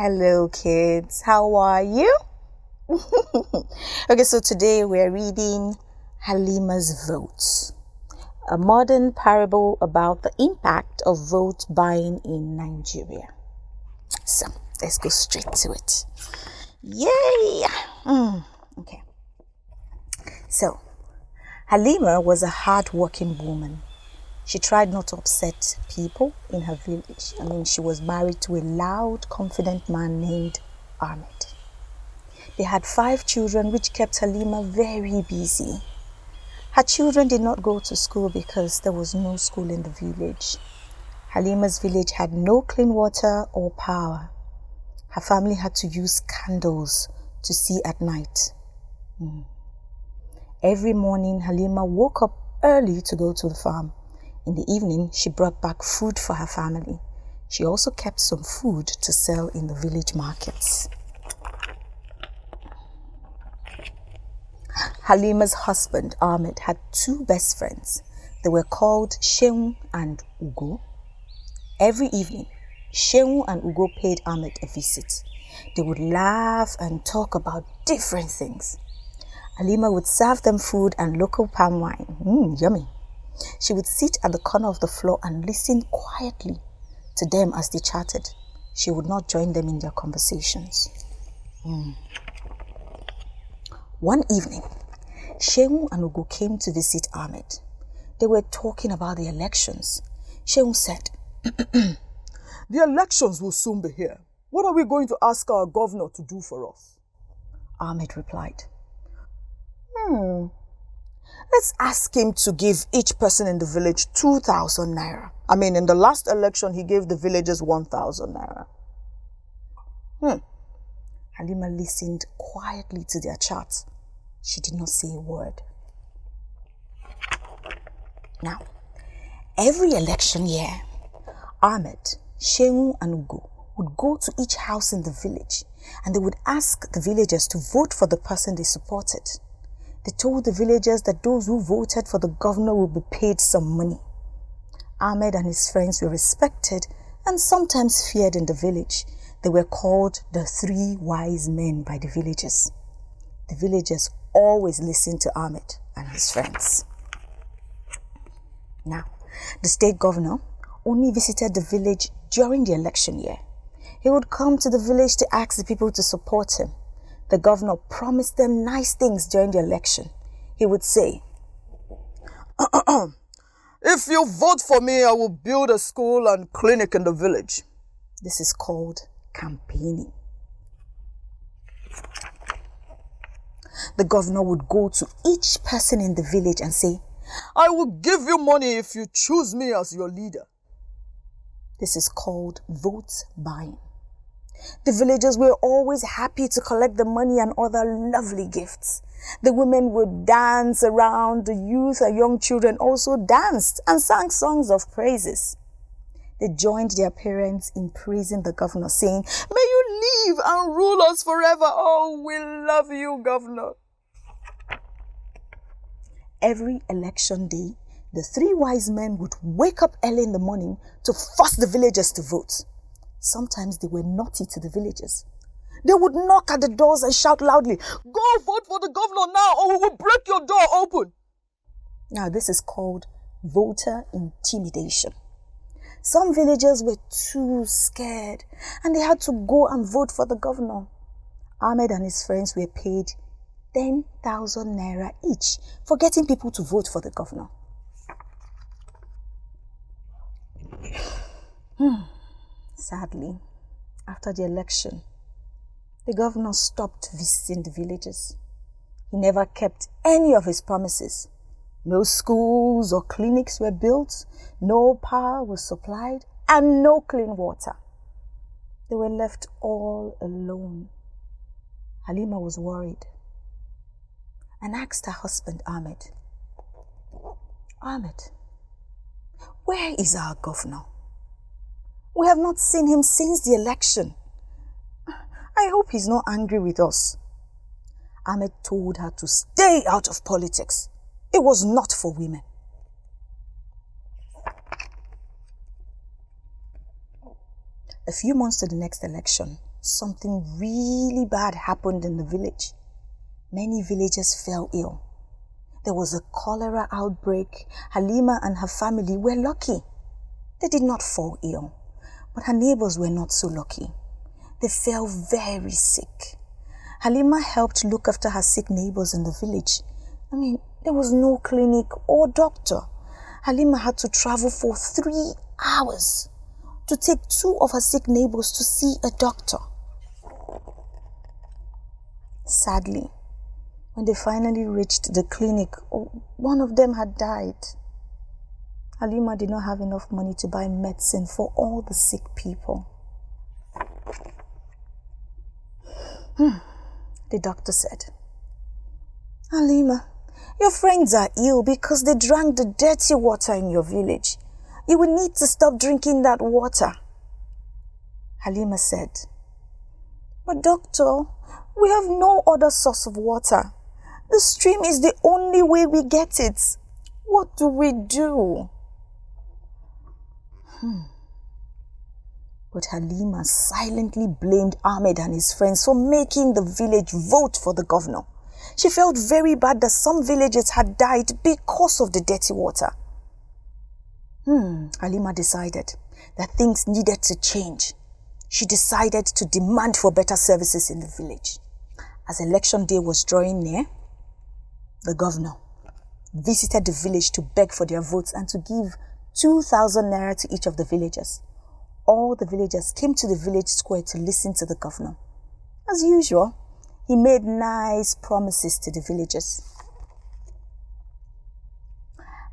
Hello kids, how are you? Okay, so today we're reading Halimas Vote, a modern parable about the impact of vote buying in Nigeria. So let's go straight to it. Yay! Okay. So Halima was a hard-working woman. She tried not to upset people in her village. She was married to a loud, confident man named Ahmed. They had 5 children, which kept Halima very busy. Her children did not go to school because there was no school in the village. Halima's village had no clean water or power. Her family had to use candles to see at night. Every morning, Halima woke up early to go to the farm. In the evening, she brought back food for her family. She also kept some food to sell in the village markets. Halima's husband, Ahmed, had 2 best friends. They were called Onyinye and Ough. Every evening, Onyinye and Ough paid Ahmed a visit. They would laugh and talk about different things. Halima would serve them food and local palm wine. Yummy. She would sit at the corner of the floor and listen quietly to them as they chatted. She would not join them in their conversations. One evening, Onyinye and Ough came to visit Ahmed. They were talking about the elections. Onyinye said, "The elections will soon be here. What are we going to ask our governor to do for us?" Ahmed replied, Let's ask him to give each person in the village 2,000 naira. In the last election, he gave the villagers 1,000 naira. Halima listened quietly to their chat. She did not say a word. Now, every election year, Ahmed, Onyinye and Ough would go to each house in the village and they would ask the villagers to vote for the person they supported. They told the villagers that those who voted for the governor would be paid some money. Ahmed and his friends were respected and sometimes feared in the village. They were called the 3 wise men by the villagers. The villagers always listened to Ahmed and his friends. Now, the state governor only visited the village during the election year. He would come to the village to ask the people to support him. The governor promised them nice things during the election. He would say, "If you vote for me, I will build a school and clinic in the village." This is called campaigning. The governor would go to each person in the village and say, "I will give you money if you choose me as your leader." This is called vote buying. The villagers were always happy to collect the money and other lovely gifts. The women would dance around, the youth and young children also danced and sang songs of praises. They joined their parents in praising the governor, saying, "May you live and rule us forever. Oh, we love you, governor." Every election day, the 3 wise men would wake up early in the morning to force the villagers to vote. Sometimes they were naughty to the villagers. They would knock at the doors and shout loudly, "Go vote for the governor now or we will break your door open." Now this is called voter intimidation. Some villagers were too scared and they had to go and vote for the governor. Ahmed and his friends were paid 10,000 naira each for getting people to vote for the governor. Sadly, after the election, the governor stopped visiting the villagers. He never kept any of his promises. No schools or clinics were built, no power was supplied, and no clean water. They were left all alone. Halima was worried and asked her husband Ahmed, "Ahmed, where is our governor? We have not seen him since the election. I hope he's not angry with us." Ahmed told her to stay out of politics. It was not for women. A few months to the next election, something really bad happened in the village. Many villagers fell ill. There was a cholera outbreak. Halima and her family were lucky. They did not fall ill, but her neighbors were not so lucky. They fell very sick. Halima helped look after her sick neighbors in the village. There was no clinic or doctor. Halima had to travel for 3 hours to take 2 of her sick neighbors to see a doctor. Sadly, when they finally reached the clinic, one of them had died. Halima did not have enough money to buy medicine for all the sick people. The doctor said, "Halima, your friends are ill because they drank the dirty water in your village. You will need to stop drinking that water." Halima said, "But doctor, we have no other source of water. The stream is the only way we get it. What do we do?" But Halima silently blamed Ahmed and his friends for making the village vote for the governor. She felt very bad that some villagers had died because of the dirty water. Halima decided that things needed to change. She decided to demand for better services in the village. As election day was drawing near, the governor visited the village to beg for their votes and to give 2,000 naira to each of the villagers. All the villagers came to the village square to listen to the governor. As usual, he made nice promises to the villagers.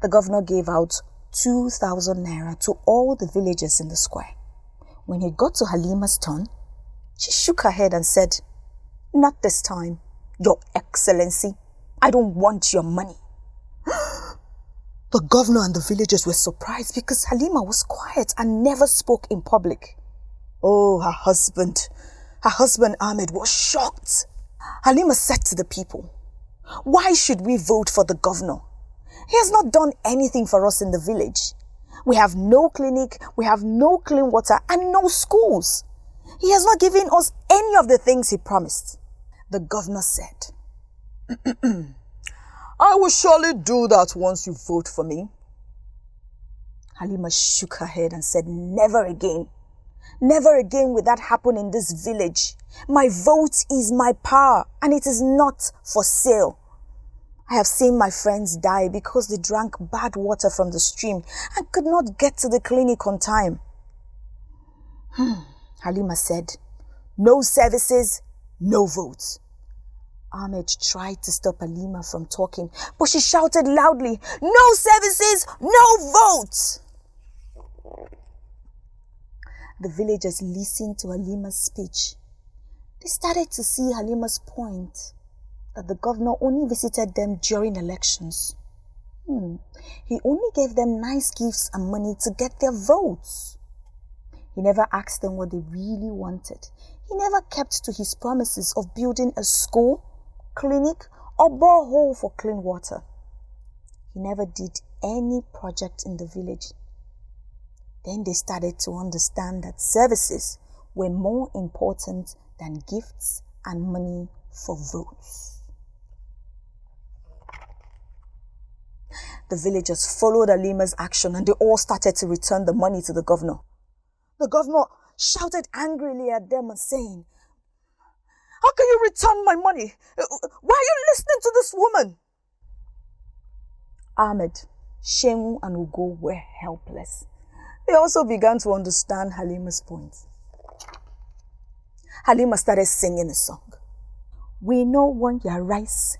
The governor gave out 2,000 naira to all the villagers in the square. When he got to Halima's turn, she shook her head and said, "Not this time, Your Excellency. I don't want your money." The governor and the villagers were surprised because Halima was quiet and never spoke in public. Her husband Ahmed was shocked. Halima said to the people, "Why should we vote for the governor? He has not done anything for us in the village. We have no clinic, we have no clean water and no schools. He has not given us any of the things he promised." The governor said, "I will surely do that once you vote for me." Halima shook her head and said, "Never again. Never again will that happen in this village. My vote is my power and it is not for sale. I have seen my friends die because they drank bad water from the stream and could not get to the clinic on time." Halima said, "No services, no votes." Ahmed tried to stop Halima from talking, but she shouted loudly, "No services, no votes!" The villagers listened to Halima's speech. They started to see Halima's point, that the governor only visited them during elections. He only gave them nice gifts and money to get their votes. He never asked them what they really wanted. He never kept to his promises of building a school, clinic, or borehole for clean water. He never did any project in the village. Then they started to understand that services were more important than gifts and money for votes. The villagers followed Halima's action and they all started to return the money to the governor. The governor shouted angrily at them and saying, "How can you return my money? Why are you listening to this woman?" Ahmed, Shehu and Ough were helpless. They also began to understand Halima's point. Halima started singing a song. "We no want your rice,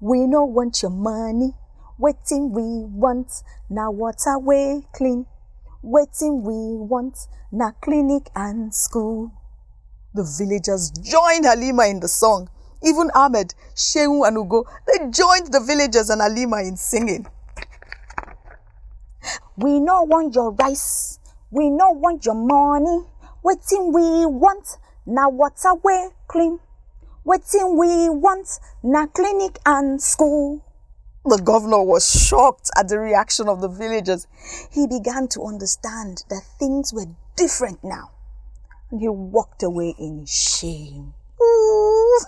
we no want your money. Wetin we want, na water wey clean. Wetin we want, na clinic and school." The villagers joined Halima in the song. Even Ahmed, Shehu and Ough, they joined the villagers and Halima in singing. "We no want your rice, we no want your money. Wetin we want, na water wey clean. Wetin we want, na clinic and school." The governor was shocked at the reaction of the villagers. He began to understand that things were different now. and he walked away in shame. Ooh.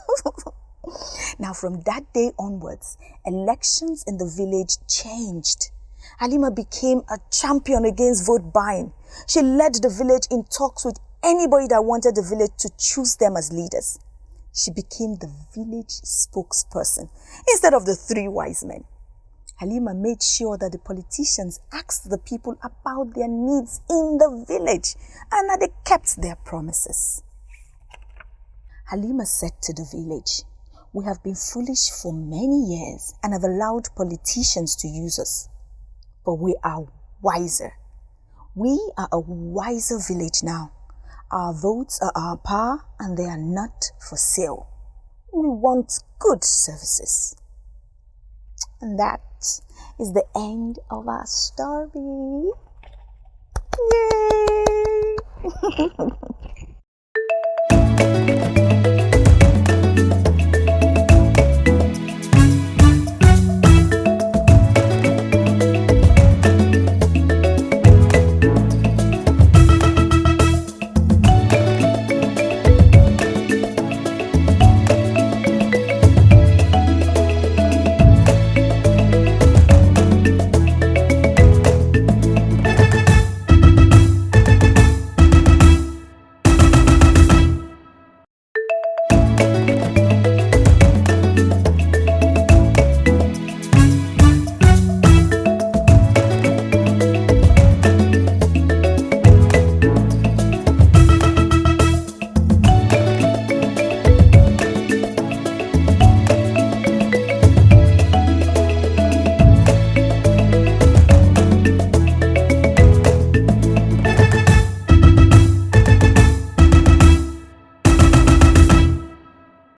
Now, from that day onwards, elections in the village changed. Halima became a champion against vote buying. She led the village in talks with anybody that wanted the village to choose them as leaders. She became the village spokesperson instead of the three wise men. Halima made sure that the politicians asked the people about their needs in the village and that they kept their promises. Halima said to the village, "We have been foolish for many years and have allowed politicians to use us. But we are wiser. We are a wiser village now. Our votes are our power and they are not for sale. We want good services." And that is the end of our story. Yay!